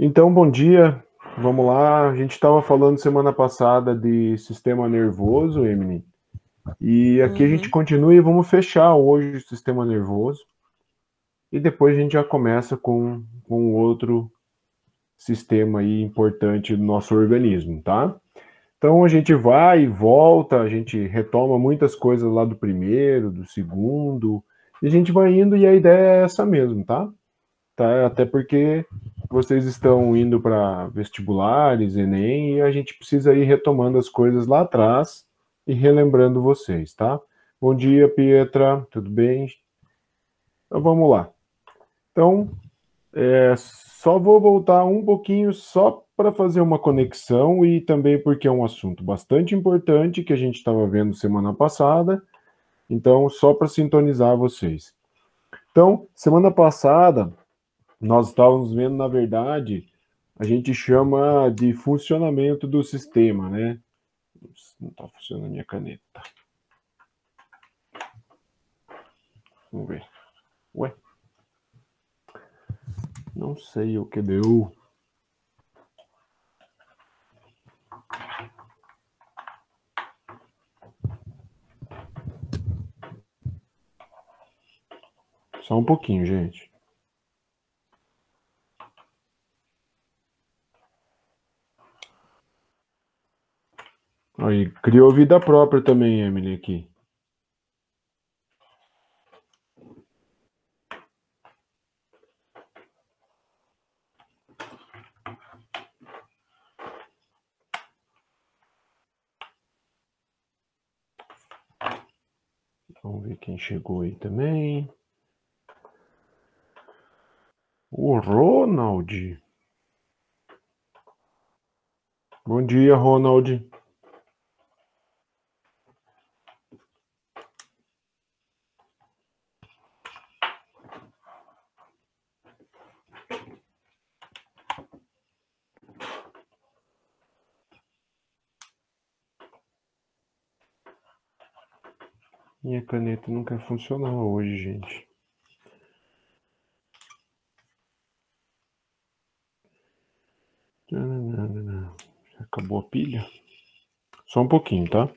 Então, bom dia. Vamos lá. A gente estava falando semana passada de sistema nervoso, Emily. E aqui a gente Uhum. continua e vamos fechar hoje o sistema nervoso. E depois a gente já começa com outro sistema aí importante do nosso organismo, tá? Então a gente vai e volta, a gente retoma muitas coisas lá do primeiro, do segundo, e a gente vai indo e a ideia é essa mesmo, tá? Tá? Até porque vocês estão indo para vestibulares, Enem, e a gente precisa ir retomando as coisas lá atrás e relembrando vocês, tá? Bom dia, Pietra, tudo bem? Então vamos lá. Então, só vou voltar um pouquinho só para fazer uma conexão e também porque é um assunto bastante importante que a gente estava vendo semana passada, então só para sintonizar vocês. Então, semana passada nós estávamos vendo, na verdade, a gente chama de funcionamento do sistema, né? Não está funcionando a minha caneta. Vamos ver. Ué, não sei o que deu. Só um pouquinho, gente. Aí, criou vida própria também, Emily, aqui. Vamos ver quem chegou aí também. O Ronald. Bom dia, Ronald. Minha caneta não quer funcionar hoje, gente. Acabou a pilha? Só um pouquinho, tá?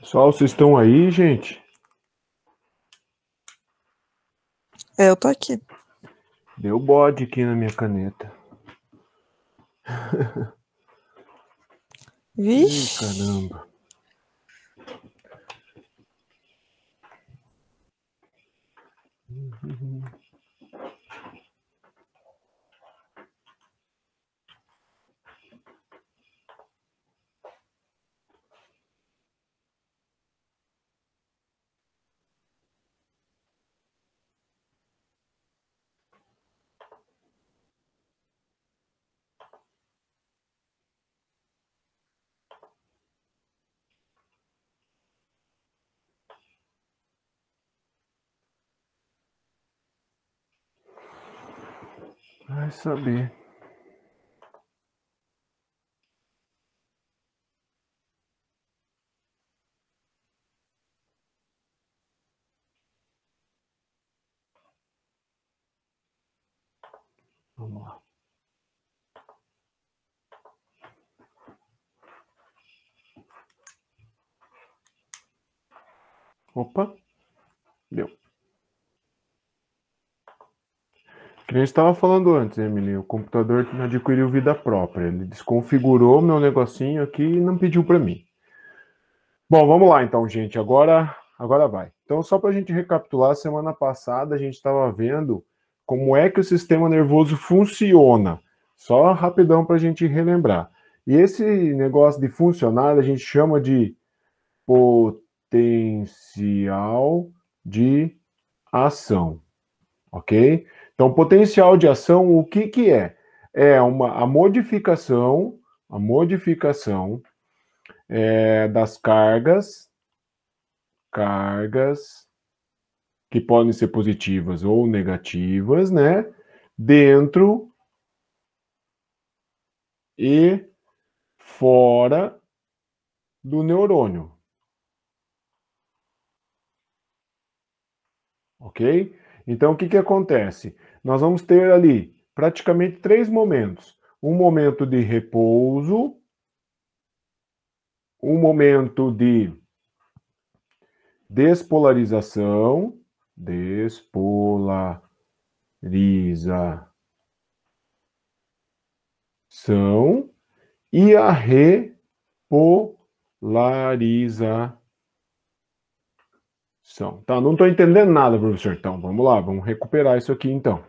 Pessoal, vocês estão aí, gente? Eu tô aqui. Deu bode aqui na minha caneta. Ih, Vixe. caramba. Vai saber. Vamos lá. Opa, deu. Que nem estava falando antes, Emily, o computador adquiriu vida própria. Ele desconfigurou meu negocinho aqui e não pediu para mim. Bom, vamos lá então, gente. Agora vai. Então, só para a gente recapitular, semana passada a gente estava vendo como é que o sistema nervoso funciona. Só rapidão para a gente relembrar. E esse negócio de funcionar a gente chama de potencial de ação, ok? Então, potencial de ação, o que que é? É a modificação das cargas que podem ser positivas ou negativas, né? Dentro e fora do neurônio. Ok? Então, o que que acontece? Nós vamos ter ali praticamente 3 momentos. Um momento de repouso, um momento de despolarização e a repolarização. Tá, não estou entendendo nada, professor. Então, vamos lá, vamos recuperar isso aqui então.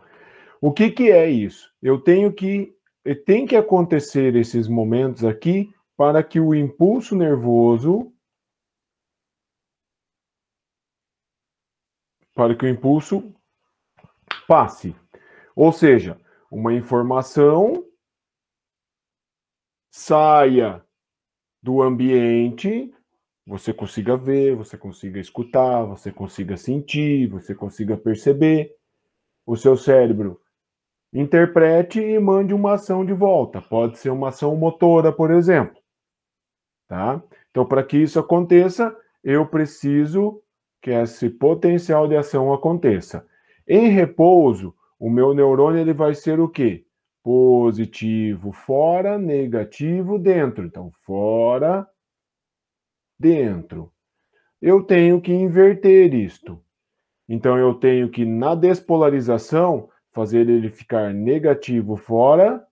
O que que é isso? Tem que acontecer esses momentos aqui para que o impulso nervoso, passe. Ou seja, uma informação saia do ambiente, você consiga ver, você consiga escutar, você consiga sentir, você consiga perceber. O seu cérebro interprete e mande uma ação de volta. Pode ser uma ação motora, por exemplo. Tá? Então, para que isso aconteça, eu preciso que esse potencial de ação aconteça. Em repouso, o meu neurônio ele vai ser o quê? Positivo fora, negativo dentro. Então, fora, dentro. Eu tenho que inverter isto. Então, eu tenho que, na despolarização, fazer ele ficar negativo fora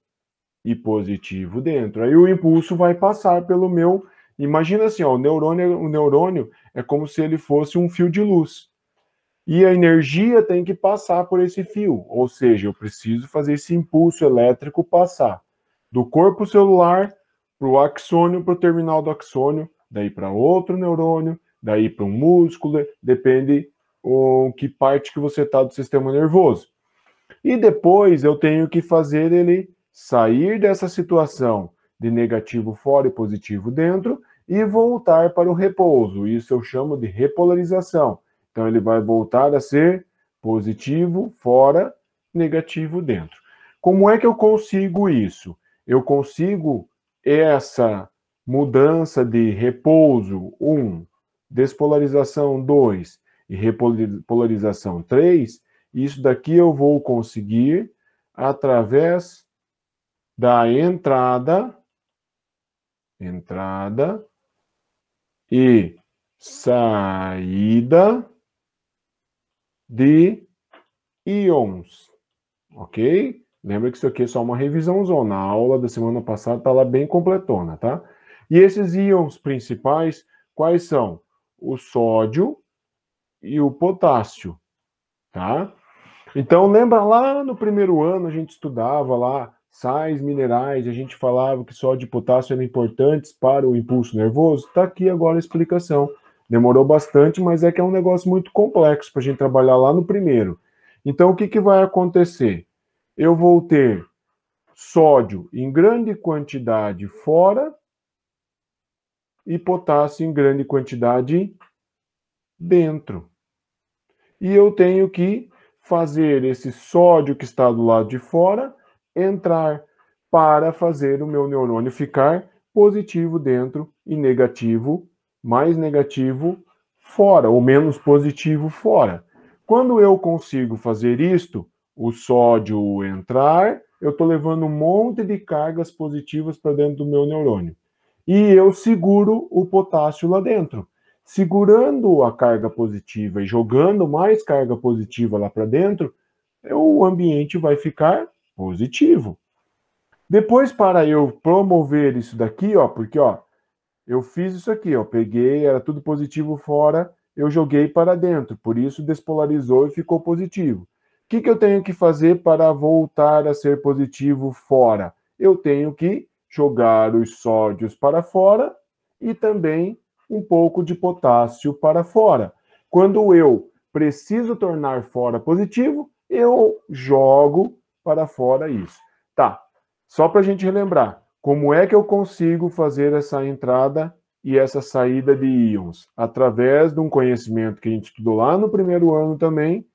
e positivo dentro. Aí o impulso vai passar pelo meu... Imagina assim, ó, o neurônio é como se ele fosse um fio de luz. E a energia tem que passar por esse fio. Ou seja, eu preciso fazer esse impulso elétrico passar do corpo celular para o axônio, para o terminal do axônio, daí para outro neurônio, daí para um músculo, depende que parte que você está do sistema nervoso. E depois eu tenho que fazer ele sair dessa situação de negativo fora e positivo dentro e voltar para o repouso. Isso eu chamo de repolarização. Então ele vai voltar a ser positivo fora, negativo dentro. Como é que eu consigo isso? Eu consigo essa mudança de repouso 1, despolarização 2 e repolarização 3. Isso daqui eu vou conseguir através da entrada e saída de íons, ok? Lembra que isso aqui é só uma revisãozona. A aula da semana passada está lá bem completona, tá? E esses íons principais, quais são? O sódio e o potássio, tá? Então, lembra lá no primeiro ano, a gente estudava lá sais minerais, a gente falava que sódio e potássio eram importantes para o impulso nervoso? Está aqui agora a explicação. Demorou bastante, mas é que é um negócio muito complexo para a gente trabalhar lá no primeiro. Então, o que, que vai acontecer? Eu vou ter sódio em grande quantidade fora e potássio em grande quantidade dentro. E eu tenho que fazer esse sódio que está do lado de fora entrar para fazer o meu neurônio ficar positivo dentro e negativo, mais negativo fora, ou menos positivo fora. Quando eu consigo fazer isto, o sódio entrar eu estou levando um monte de cargas positivas para dentro do meu neurônio. E eu seguro o potássio lá dentro. Segurando a carga positiva e jogando mais carga positiva lá para dentro, o ambiente vai ficar positivo. Depois, para eu promover isso daqui, ó, porque ó, eu fiz isso aqui, ó, peguei, era tudo positivo fora, eu joguei para dentro, por isso despolarizou e ficou positivo. O que eu tenho que fazer para voltar a ser positivo fora? Eu tenho que jogar os sódios para fora e também um pouco de potássio para fora. Quando eu preciso tornar fora positivo, eu jogo para fora isso. Tá, só para a gente relembrar, como é que eu consigo fazer essa entrada e essa saída de íons? Através de um conhecimento que a gente estudou lá no primeiro ano também,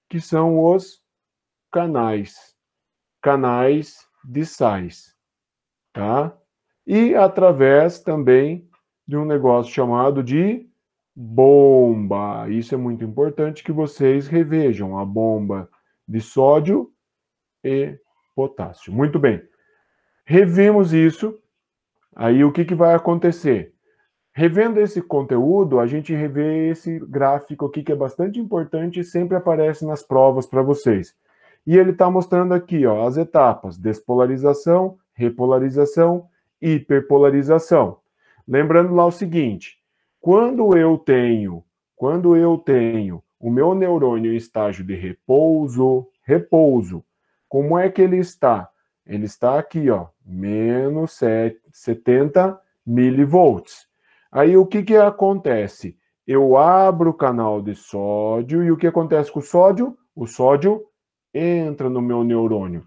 que são os canais. Canais de sais, tá? E através também de um negócio chamado de bomba. Isso é muito importante que vocês revejam, a bomba de sódio e potássio. Muito bem. Revimos isso. Aí o que vai acontecer? Revendo esse conteúdo, a gente revê esse gráfico aqui que é bastante importante e sempre aparece nas provas para vocês. E ele está mostrando aqui, ó, as etapas: despolarização, repolarização, hiperpolarização. Lembrando lá o seguinte: quando eu tenho o meu neurônio em estágio de repouso, como é que ele está? Ele está aqui, ó, menos 70 milivolts. Aí o que acontece? Eu abro o canal de sódio e o que acontece com o sódio? O sódio entra no meu neurônio.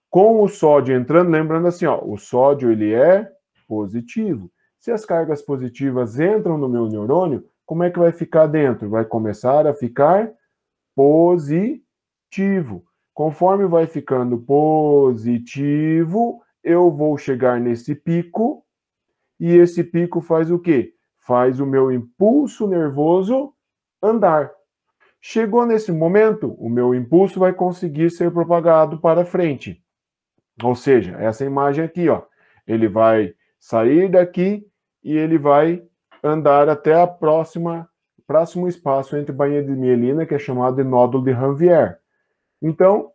Com o sódio entrando, lembrando assim, ó, o sódio ele é positivo. Se as cargas positivas entram no meu neurônio, como é que vai ficar dentro? Vai começar a ficar positivo. Conforme vai ficando positivo, eu vou chegar nesse pico e esse pico faz o quê? Faz o meu impulso nervoso andar. Chegou nesse momento, o meu impulso vai conseguir ser propagado para frente. Ou seja, essa imagem aqui, ó, ele vai sair daqui e ele vai andar até a próximo espaço entre bainha de mielina, que é chamado de nódulo de Ranvier. Então,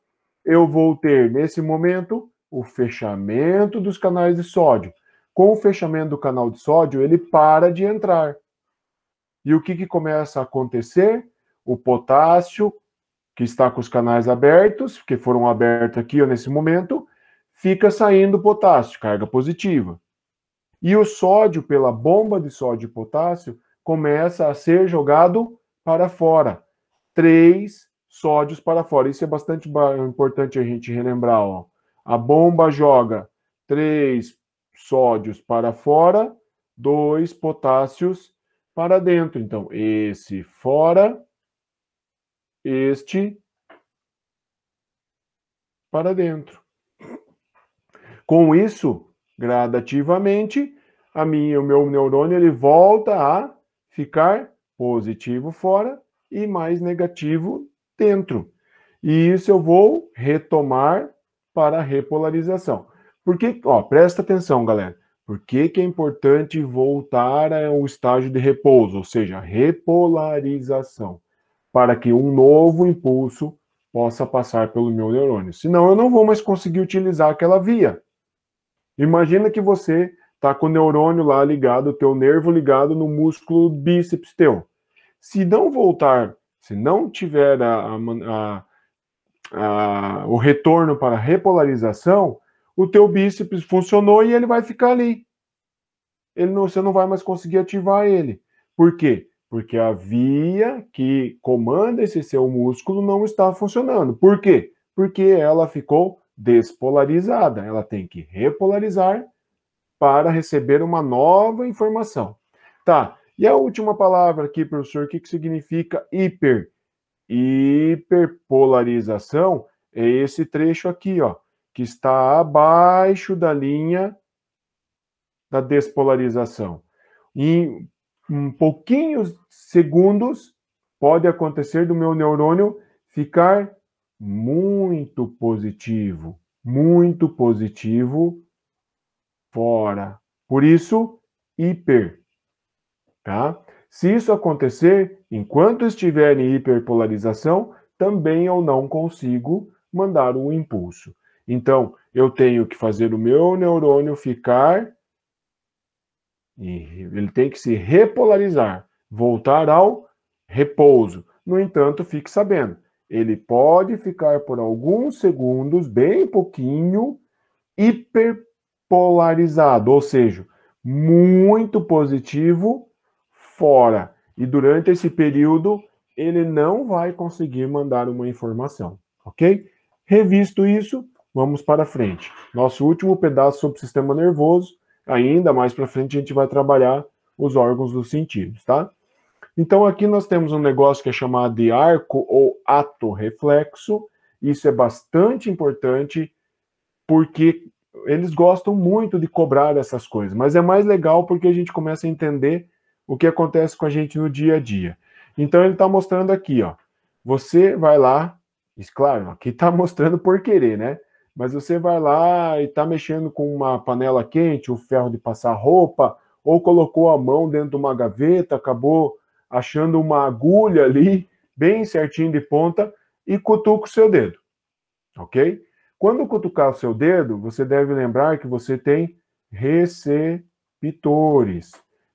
eu vou ter, nesse momento, o fechamento dos canais de sódio. Com o fechamento do canal de sódio, ele para de entrar. E o que começa a acontecer? O potássio, que está com os canais abertos, que foram abertos aqui ó, nesse momento, fica saindo potássio, carga positiva. E o sódio, pela bomba de sódio e potássio, começa a ser jogado para fora. 3 sódios para fora. Isso é bastante importante a gente relembrar. Ó. A bomba joga 3 sódios para fora, 2 potássios para dentro. Então, esse fora, este para dentro. Com isso, gradativamente, o meu neurônio ele volta a ficar positivo fora e mais negativo dentro. E isso eu vou retomar para a repolarização. Por que, ó, presta atenção, galera. Por que é importante voltar ao estágio de repouso, ou seja, repolarização, para que um novo impulso possa passar pelo meu neurônio. Senão eu não vou mais conseguir utilizar aquela via. Imagina que você está com o neurônio lá ligado, o teu nervo ligado no músculo bíceps teu. Se não voltar, se não tiver o retorno para a repolarização, o teu bíceps funcionou e ele vai ficar ali. Você não vai mais conseguir ativar ele. Por quê? Porque a via que comanda esse seu músculo não está funcionando. Por quê? Porque ela ficou despolarizada. Ela tem que repolarizar para receber uma nova informação. Tá, e a última palavra aqui, professor, o que significa hiper? Hiperpolarização é esse trecho aqui, ó, que está abaixo da linha da despolarização. Em pouquinhos segundos, pode acontecer do meu neurônio ficar muito positivo. muito positivo, fora. Por isso, hiper, tá? Se isso acontecer, enquanto estiver em hiperpolarização, também eu não consigo mandar um impulso. Então, eu tenho que fazer o meu neurônio ficar, e ele tem que se repolarizar, voltar ao repouso. No entanto, fique sabendo, ele pode ficar por alguns segundos, bem pouquinho, hiperpolarizado, ou seja, muito positivo fora. E durante esse período, ele não vai conseguir mandar uma informação, ok? Revisto isso, vamos para frente. Nosso último pedaço sobre o sistema nervoso, ainda mais para frente a gente vai trabalhar os órgãos dos sentidos, tá? Então aqui nós temos um negócio que é chamado de arco ou ato reflexo. Isso é bastante importante porque eles gostam muito de cobrar essas coisas, mas é mais legal porque a gente começa a entender o que acontece com a gente no dia a dia. Então ele está mostrando aqui, ó. Você vai lá, claro, aqui está mostrando por querer, né? Mas você vai lá e está mexendo com uma panela quente, o ferro de passar roupa, ou colocou a mão dentro de uma gaveta, acabou achando uma agulha ali, bem certinho de ponta, e cutuca o seu dedo, ok? Quando cutucar o seu dedo, você deve lembrar que você tem receptores.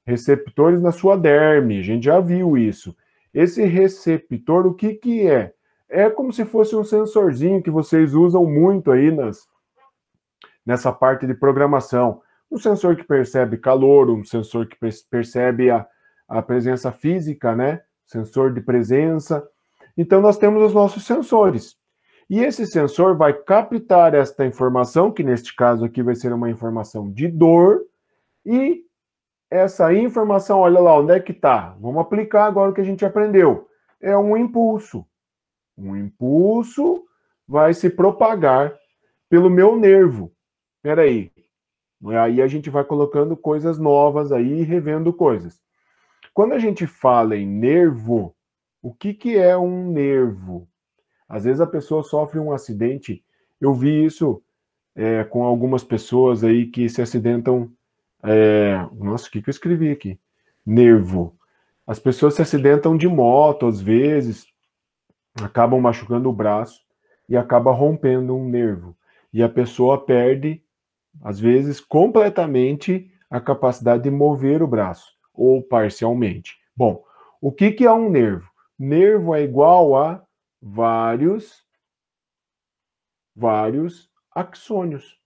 Receptores na sua derme, a gente já viu isso. Esse receptor, o que que é? É como se fosse um sensorzinho que vocês usam muito aí nessa parte de programação. Um sensor que percebe calor, um sensor que percebe a presença física, né? Sensor de presença. Então, nós temos os nossos sensores. E esse sensor vai captar esta informação, que neste caso aqui vai ser uma informação de dor, e essa informação, olha lá, onde é que está? Vamos aplicar agora o que a gente aprendeu. É um impulso. Um impulso vai se propagar pelo meu nervo. Espera aí. Aí a gente vai colocando coisas novas aí, revendo coisas. Quando a gente fala em nervo, o que que é um nervo? Às vezes a pessoa sofre um acidente. Eu vi isso com algumas pessoas aí que se acidentam. Nossa, o que que eu escrevi aqui? Nervo. As pessoas se acidentam de moto, às vezes, acabam machucando o braço e acaba rompendo um nervo. E a pessoa perde, às vezes, completamente a capacidade de mover o braço, ou parcialmente. Bom, o que que é um nervo? Nervo é igual a vários axônios,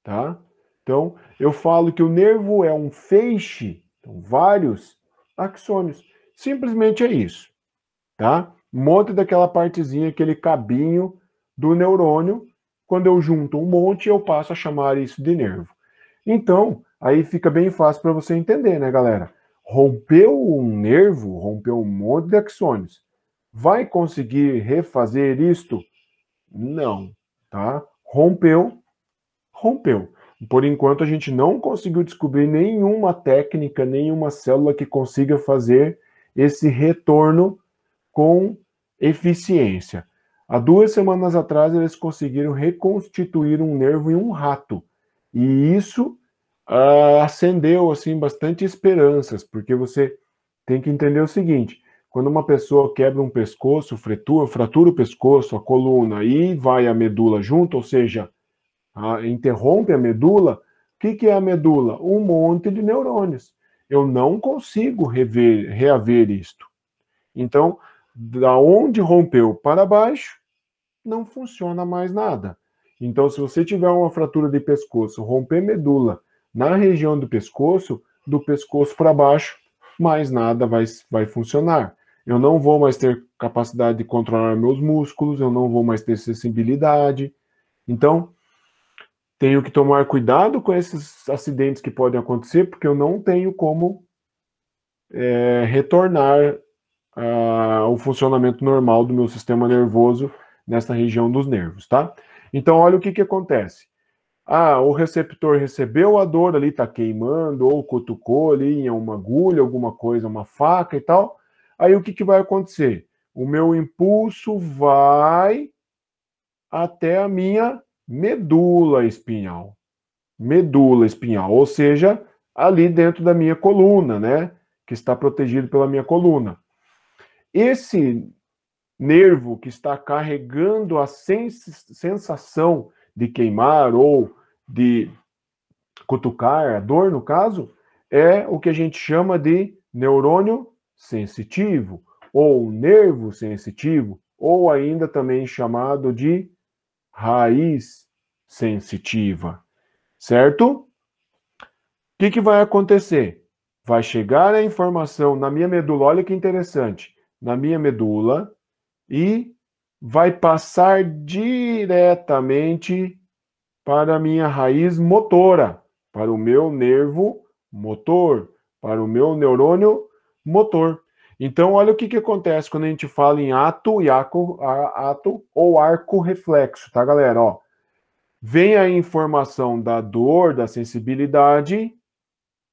tá? Então, eu falo que o nervo é um feixe, então, vários axônios. Simplesmente é isso, tá? Um monte daquela partezinha, aquele cabinho do neurônio. Quando eu junto um monte, eu passo a chamar isso de nervo. Então, aí fica bem fácil para você entender, né, galera? Rompeu um nervo, rompeu um monte de axônios. Vai conseguir refazer isto? Não, tá? Rompeu, rompeu. Por enquanto, a gente não conseguiu descobrir nenhuma técnica, nenhuma célula que consiga fazer esse retorno com eficiência. Há 2 semanas atrás, eles conseguiram reconstituir um nervo em um rato. E isso acendeu assim bastante esperanças, porque você tem que entender o seguinte: quando uma pessoa quebra um pescoço, fratura o pescoço, a coluna e vai a medula junto, ou seja, interrompe a medula, o que que é a medula? Um monte de neurônios. Eu não consigo reaver isto. Então, da onde rompeu para baixo, não funciona mais nada. Então, se você tiver uma fratura de pescoço, romper medula na região do pescoço para baixo, mais nada vai funcionar. Eu não vou mais ter capacidade de controlar meus músculos, eu não vou mais ter sensibilidade. Então, tenho que tomar cuidado com esses acidentes que podem acontecer, porque eu não tenho como retornar o funcionamento normal do meu sistema nervoso nessa região dos nervos, tá? Então, olha o que que acontece. O receptor recebeu a dor ali, tá queimando, ou cutucou ali em uma agulha, alguma coisa, uma faca e tal. Aí o que que vai acontecer? O meu impulso vai até a minha medula espinhal. Medula espinhal, ou seja, ali dentro da minha coluna, né? Que está protegido pela minha coluna. Esse nervo que está carregando a sensação de queimar ou de cutucar, a dor no caso, é o que a gente chama de neurônio sensitivo, ou nervo sensitivo, ou ainda também chamado de raiz sensitiva, certo? O que vai acontecer? Vai chegar a informação na minha medula, olha que interessante, na minha medula, e vai passar diretamente para a minha raiz motora, para o meu nervo motor, para o meu neurônio motor. Então, olha o que acontece quando a gente fala em ato ou arco reflexo, tá, galera? Ó, vem a informação da dor, da sensibilidade,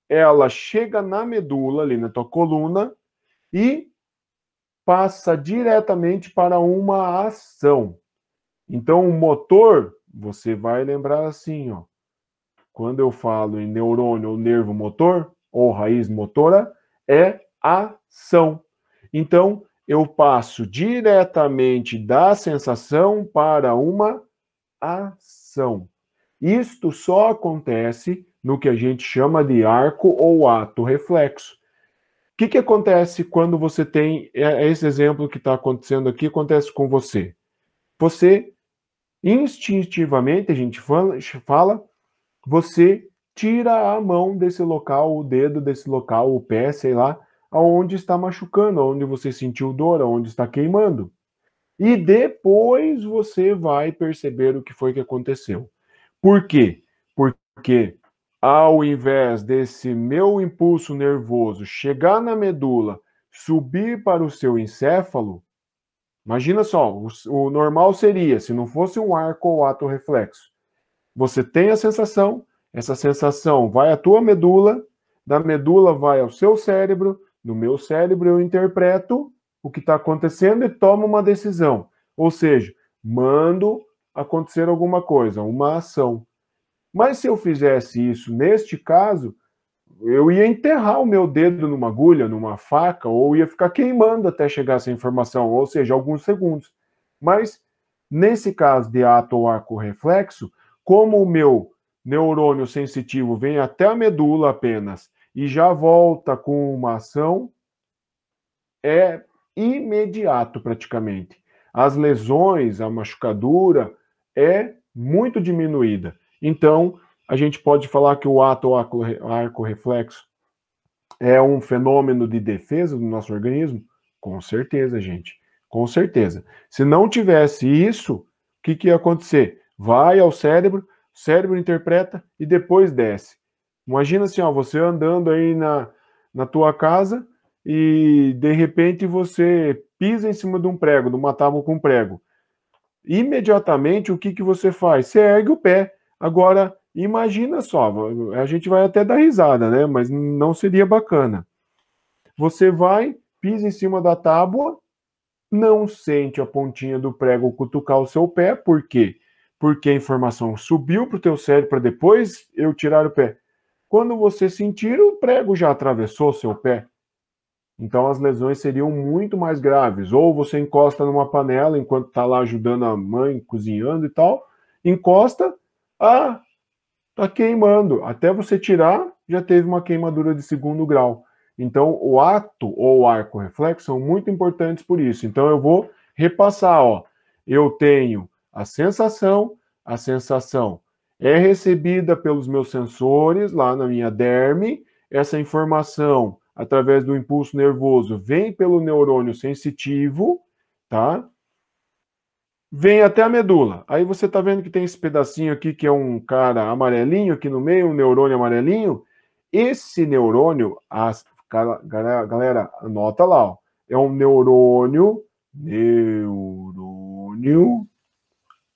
ela chega na medula, ali na tua coluna, e passa diretamente para uma ação. Então, o motor, você vai lembrar assim, ó. Quando eu falo em neurônio ou nervo motor, ou raiz motora, é ação. Então, eu passo diretamente da sensação para uma ação. Isto só acontece no que a gente chama de arco ou ato reflexo. O que acontece quando você tem esse exemplo que está acontecendo aqui, acontece com você? Você, instintivamente, a gente fala, você tira a mão desse local, o dedo desse local, o pé, sei lá, aonde está machucando, aonde você sentiu dor, aonde está queimando. E depois você vai perceber o que foi que aconteceu. Por quê? Porque ao invés desse meu impulso nervoso chegar na medula, subir para o seu encéfalo, imagina só, o normal seria, se não fosse um arco ou ato reflexo, você tem a sensação, essa sensação vai à tua medula, da medula vai ao seu cérebro, no meu cérebro eu interpreto o que está acontecendo e tomo uma decisão. Ou seja, mando acontecer alguma coisa, uma ação. Mas se eu fizesse isso neste caso, eu ia enterrar o meu dedo numa agulha, numa faca, ou ia ficar queimando até chegar essa informação, ou seja, alguns segundos. Mas, nesse caso de ato ou arco reflexo, como o meu neurônio sensitivo vem até a medula apenas e já volta com uma ação, é imediato praticamente. As lesões, a machucadura é muito diminuída. Então, a gente pode falar que o ato ou arco reflexo é um fenômeno de defesa do nosso organismo? Com certeza, gente. Com certeza. Se não tivesse isso, o que ia acontecer? Vai ao cérebro, o cérebro interpreta e depois desce. Imagina assim, ó, você andando aí na tua casa e de repente você pisa em cima de um prego, de uma tábua com prego. Imediatamente, o que você faz? Você ergue o pé. Agora, imagina só, a gente vai até dar risada, né? Mas não seria bacana. Você vai, pisa em cima da tábua, não sente a pontinha do prego cutucar o seu pé, por quê? Porque a informação subiu para o teu cérebro para depois eu tirar o pé. Quando você sentir, o prego já atravessou o seu pé. Então as lesões seriam muito mais graves. Ou você encosta numa panela enquanto está lá ajudando a mãe cozinhando e tal, encosta, tá queimando. Até você tirar, já teve uma queimadura de 2º grau. Então o ato ou arco reflexo são muito importantes por isso. Então eu vou repassar, ó. Eu tenho a sensação é recebida pelos meus sensores lá na minha derme, essa informação através do impulso nervoso, vem pelo neurônio sensitivo, tá? Vem até a medula. Aí você tá vendo que tem esse pedacinho aqui que é um cara amarelinho aqui no meio, um neurônio amarelinho. Esse neurônio, galera, anota lá, ó, é um neurônio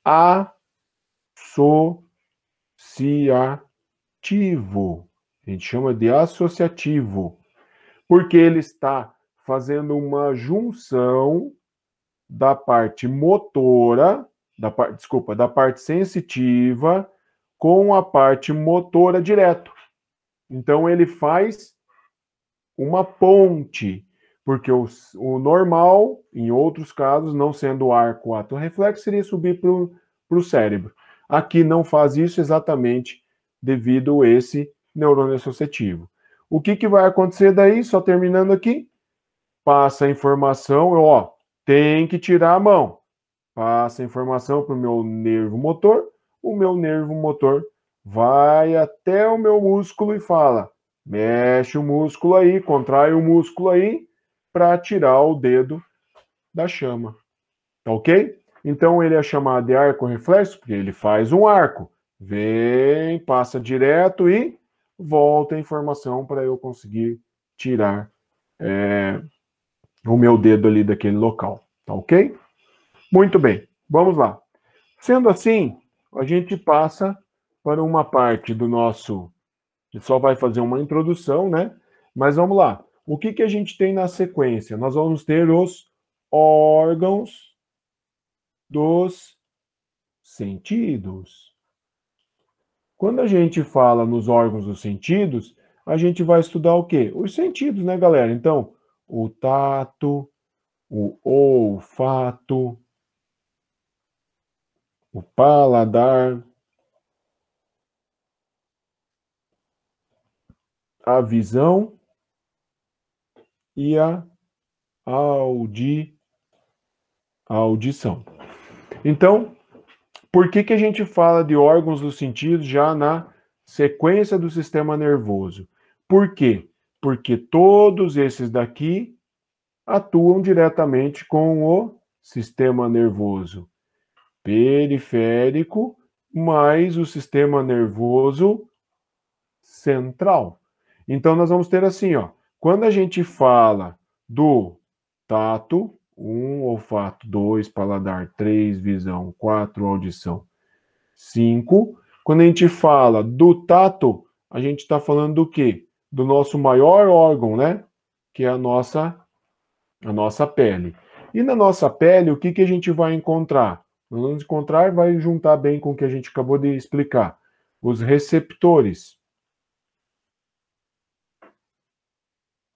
associativo. A gente chama de associativo. Porque ele está fazendo uma junção da parte motora da parte sensitiva com a parte motora direto. Então ele faz uma ponte, porque o normal, em outros casos, não sendo o arco o ato reflexo, seria subir para o cérebro. Aqui não faz isso exatamente devido a esse neurônio associativo. O que vai acontecer daí, só terminando aqui? Passa a informação, ó, tem que tirar a mão. Passa a informação para o meu nervo motor, o meu nervo motor vai até o meu músculo e fala, mexe o músculo aí, contrai o músculo aí, para tirar o dedo da chama. Tá ok? Então ele é chamado de arco reflexo, porque ele faz um arco. Vem, passa direto e volta a informação para eu conseguir tirar o meu dedo ali daquele local. Tá ok? Muito bem, vamos lá. Sendo assim, a gente passa para uma parte do nosso... A gente só vai fazer uma introdução, né? Mas vamos lá. O que a gente tem na sequência? Nós vamos ter os órgãos dos sentidos. Quando a gente fala nos órgãos dos sentidos, a gente vai estudar o quê? Os sentidos, né, galera? Então, o tato, o olfato, o paladar, a visão e a audição. Então, por que a gente fala de órgãos dos sentidos já na sequência do sistema nervoso? Por quê? Porque todos esses daqui atuam diretamente com o sistema nervoso periférico, mais o sistema nervoso central. Então, nós vamos ter assim, ó, quando a gente fala do tato, 1, olfato, 2, paladar, 3, visão, 4, audição, 5. Quando a gente fala do tato, a gente está falando do quê? Do nosso maior órgão, né? Que é a nossa pele. E na nossa pele, o que a gente vai encontrar? Nós vamos encontrar, vai juntar bem com o que a gente acabou de explicar. Os receptores.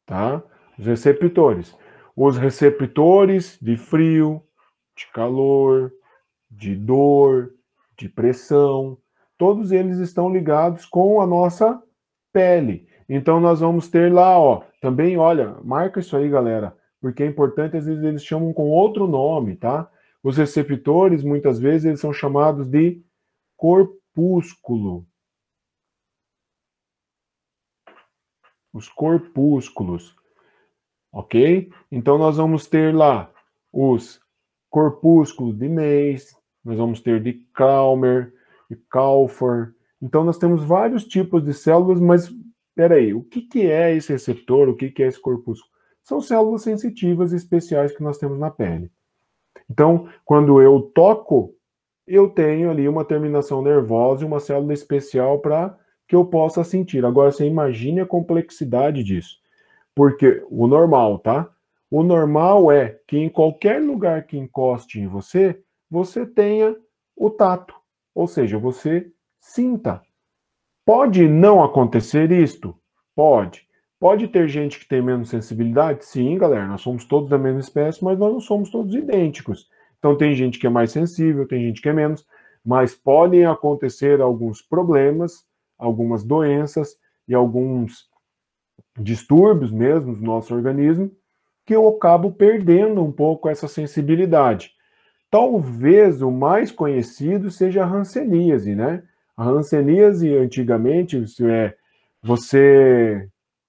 Tá? Os receptores. Os receptores de frio, de calor, de dor, de pressão, todos eles estão ligados com a nossa pele. Então nós vamos ter lá, ó, também, olha, marca isso aí, galera, porque é importante, às vezes eles chamam com outro nome, tá? Os receptores, muitas vezes, eles são chamados de corpúsculo. Os corpúsculos, ok? Então nós vamos ter lá os corpúsculos de Mace, nós vamos ter de Kalmer, de Kauffer. Então nós temos vários tipos de células, mas peraí, o que é esse receptor? O que é esse corpúsculo? São células sensitivas especiais que nós temos na pele. Então, quando eu toco, eu tenho ali uma terminação nervosa e uma célula especial para que eu possa sentir. Agora, você imagine a complexidade disso. Porque o normal, tá? O normal é que em qualquer lugar que encoste em você, você tenha o tato. Ou seja, você sinta. Pode não acontecer isto? Pode. Pode ter gente que tem menos sensibilidade? Sim, galera, nós somos todos da mesma espécie, mas nós não somos todos idênticos. Então tem gente que é mais sensível, tem gente que é menos, mas podem acontecer alguns problemas, algumas doenças e alguns distúrbios mesmo do nosso organismo, que eu acabo perdendo um pouco essa sensibilidade. Talvez o mais conhecido seja a hanseníase, né? A hanseníase, antigamente,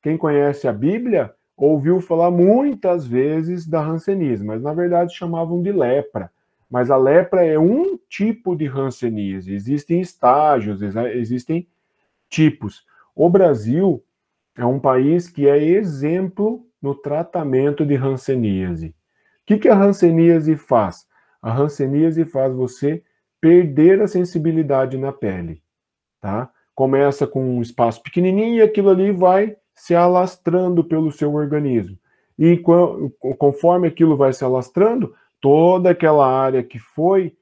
quem conhece a Bíblia, ouviu falar muitas vezes da hanseníase, mas na verdade chamavam de lepra. Mas a lepra é um tipo de hanseníase, existem estágios, existem tipos. O Brasil é um país que é exemplo no tratamento de hanseníase. O que a hanseníase faz? A hanseníase faz você perder a sensibilidade na pele, tá? Começa com um espaço pequenininho e aquilo ali vai se alastrando pelo seu organismo. E conforme aquilo vai se alastrando, toda aquela área que foi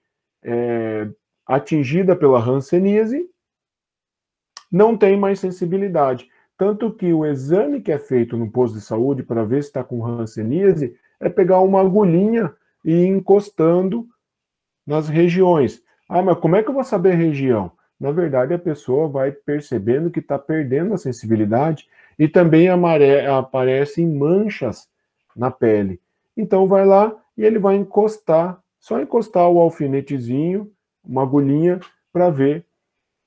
atingida pela hanseníase, não tem mais sensibilidade. Tanto que o exame que é feito no posto de saúde para ver se está com hanseníase é pegar uma agulhinha e ir encostando nas regiões. Ah, mas como é que eu vou saber a região? Na verdade, a pessoa vai percebendo que está perdendo a sensibilidade e também aparecem manchas na pele. Então vai lá e ele vai encostar, só encostar o alfinetezinho, uma agulhinha, para ver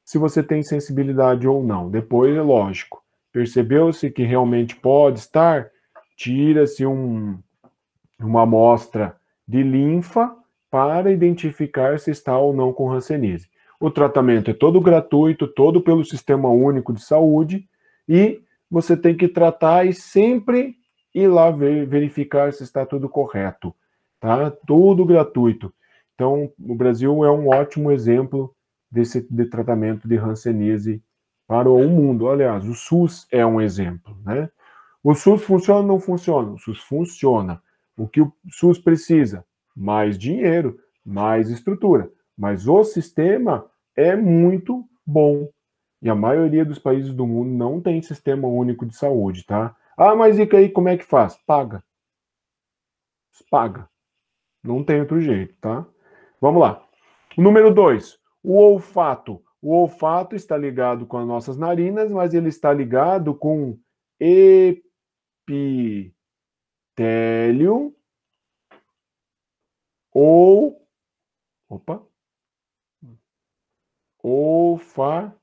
se você tem sensibilidade ou não. Depois, é lógico, percebeu-se que realmente pode estar, tira-se uma amostra de linfa para identificar se está ou não com hanseníase. O tratamento é todo gratuito, todo pelo Sistema Único de Saúde, e você tem que tratar e sempre ir lá verificar se está tudo correto, tá? Tudo gratuito. Então, o Brasil é um ótimo exemplo de tratamento de hanseníase para o mundo. Aliás, o SUS é um exemplo, né? O SUS funciona ou não funciona? O SUS funciona. O que o SUS precisa? Mais dinheiro, mais estrutura. Mas o sistema é muito bom. E a maioria dos países do mundo não tem sistema único de saúde, tá? Ah, mas e aí como é que faz? Paga. Paga. Não tem outro jeito, tá? Vamos lá. Número 2, o olfato. O olfato está ligado com as nossas narinas, mas ele está ligado com epitélio ou olfativo,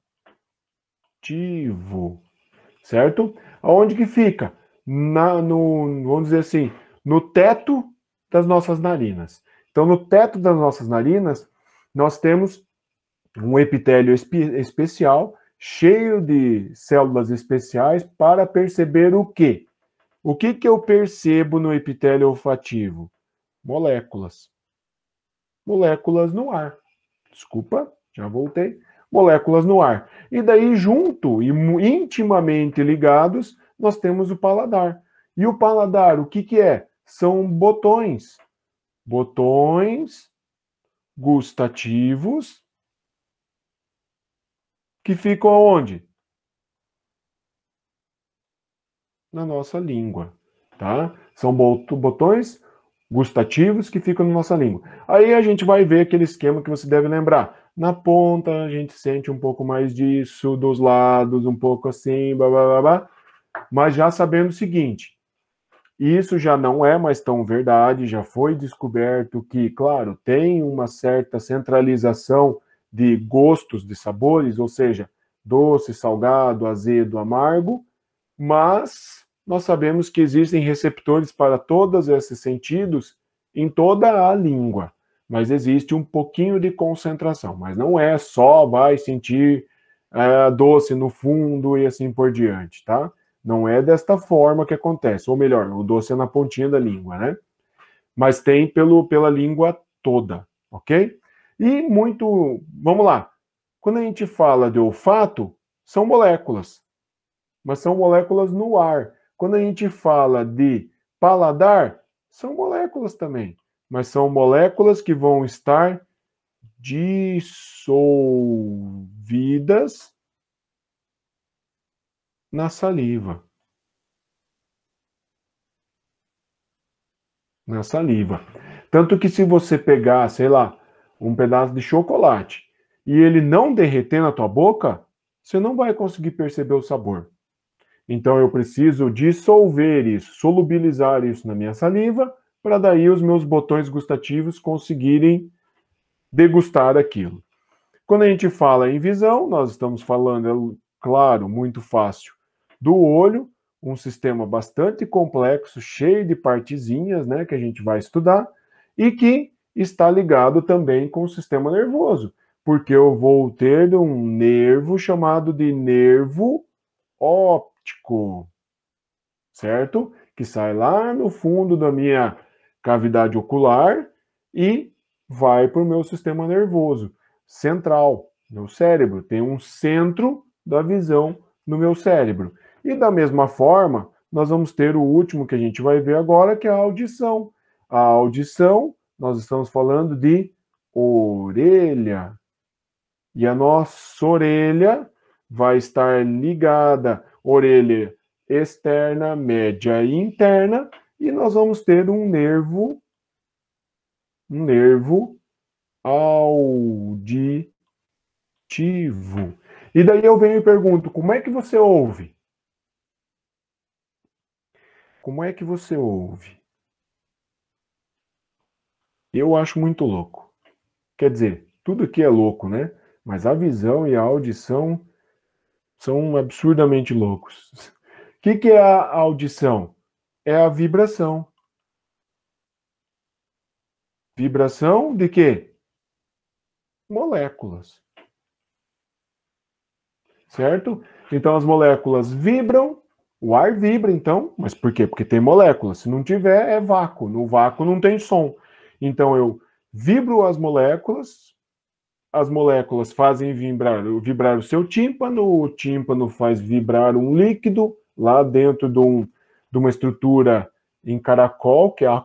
certo? Aonde que fica? Vamos dizer assim, no teto das nossas narinas. Então, no teto das nossas narinas, nós temos um epitélio especial, cheio de células especiais para perceber o quê? O que eu percebo no epitélio olfativo? Moléculas. Moléculas no ar. Desculpa, já voltei. Moléculas no ar. E daí, junto e intimamente ligados, nós temos o paladar. E o paladar, o que é? São botões. Botões gustativos que ficam aonde? Na nossa língua, tá? São botões gustativos que ficam na nossa língua. Aí a gente vai ver aquele esquema que você deve lembrar. Na ponta a gente sente um pouco mais disso, dos lados um pouco assim, blá, blá, blá, blá. Mas já sabendo o seguinte, isso já não é mais tão verdade, já foi descoberto que, claro, tem uma certa centralização de gostos, de sabores, ou seja, doce, salgado, azedo, amargo, mas nós sabemos que existem receptores para todos esses sentidos em toda a língua, mas existe um pouquinho de concentração, mas não é só vai sentir doce no fundo e assim por diante, tá? Não é desta forma que acontece, ou melhor, o doce é na pontinha da língua, né? Mas tem pela língua toda, ok? E muito, vamos lá, quando a gente fala de olfato, são moléculas, mas são moléculas no ar. Quando a gente fala de paladar, são moléculas também, mas são moléculas que vão estar dissolvidas na saliva. Na saliva. Tanto que se você pegar, sei lá, um pedaço de chocolate e ele não derreter na tua boca, você não vai conseguir perceber o sabor. Então eu preciso dissolver isso, solubilizar isso na minha saliva, para daí os meus botões gustativos conseguirem degustar aquilo. Quando a gente fala em visão, nós estamos falando, é claro, muito fácil, do olho, um sistema bastante complexo, cheio de partezinhas, né, que a gente vai estudar, e que está ligado também com o sistema nervoso, porque eu vou ter um nervo chamado de nervo óptico, certo? Que sai lá no fundo da minha cavidade ocular e vai para o meu sistema nervoso central, meu cérebro. Tem um centro da visão no meu cérebro. E da mesma forma, nós vamos ter o último que a gente vai ver agora, que é a audição. A audição, nós estamos falando de orelha. E a nossa orelha vai estar ligada, orelha externa, média e interna, e nós vamos ter um nervo auditivo. E daí eu venho e pergunto, como é que você ouve? Como é que você ouve? Eu acho muito louco. Quer dizer, tudo aqui é louco, né? Mas a visão e a audição são absurdamente loucos. O que é a audição? É a vibração. Vibração de quê? Moléculas. Certo? Então as moléculas vibram, o ar vibra então, mas por quê? Porque tem moléculas. Se não tiver, é vácuo. No vácuo não tem som. Então eu vibro as moléculas fazem vibrar o seu tímpano, o tímpano faz vibrar um líquido lá dentro de uma estrutura em caracol, que é a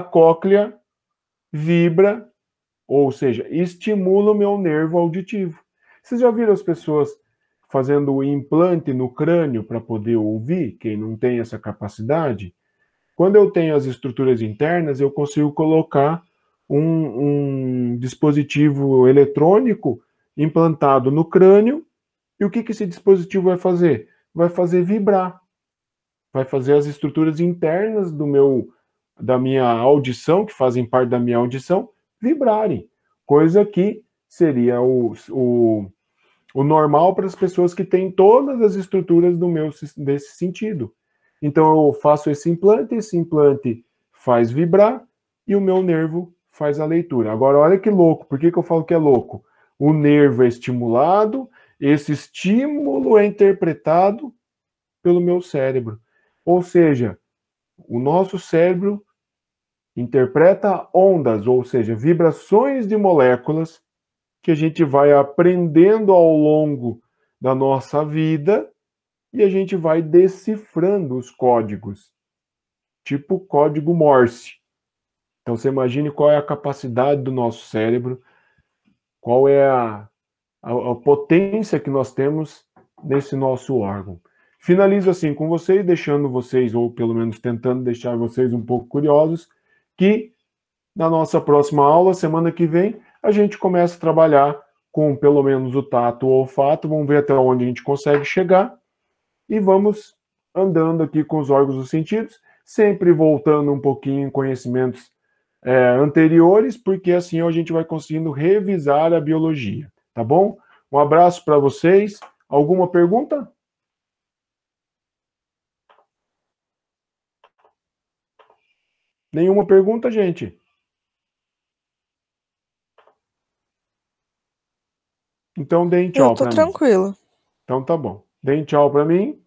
cóclea vibra, ou seja, estimula o meu nervo auditivo. Vocês já viram as pessoas fazendo o implante no crânio para poder ouvir? Quem não tem essa capacidade? Quando eu tenho as estruturas internas, eu consigo colocar um dispositivo eletrônico implantado no crânio. E o que esse dispositivo vai fazer? Vai fazer vibrar. Vai fazer as estruturas internas da minha audição, que fazem parte da minha audição, vibrarem. Coisa que seria o normal para as pessoas que têm todas as estruturas desse sentido. Então eu faço esse implante faz vibrar e o meu nervo faz a leitura. Agora olha que louco, por que eu falo que é louco? O nervo é estimulado, esse estímulo é interpretado pelo meu cérebro. Ou seja, o nosso cérebro interpreta ondas, ou seja, vibrações de moléculas que a gente vai aprendendo ao longo da nossa vida e a gente vai decifrando os códigos, tipo código Morse. Então você imagine qual é a capacidade do nosso cérebro, qual é a potência que nós temos nesse nosso órgão. Finalizo assim com vocês, deixando vocês, ou pelo menos tentando deixar vocês um pouco curiosos, que na nossa próxima aula, semana que vem, a gente começa a trabalhar com pelo menos o tato ou olfato, vamos ver até onde a gente consegue chegar, e vamos andando aqui com os órgãos dos sentidos, sempre voltando um pouquinho em conhecimentos anteriores, porque assim a gente vai conseguindo revisar a biologia, tá bom? Um abraço para vocês. Alguma pergunta? Nenhuma pergunta, gente? Então deem Eu tchau tô para mim. tranquila. Então tá bom. Deem tchau para mim.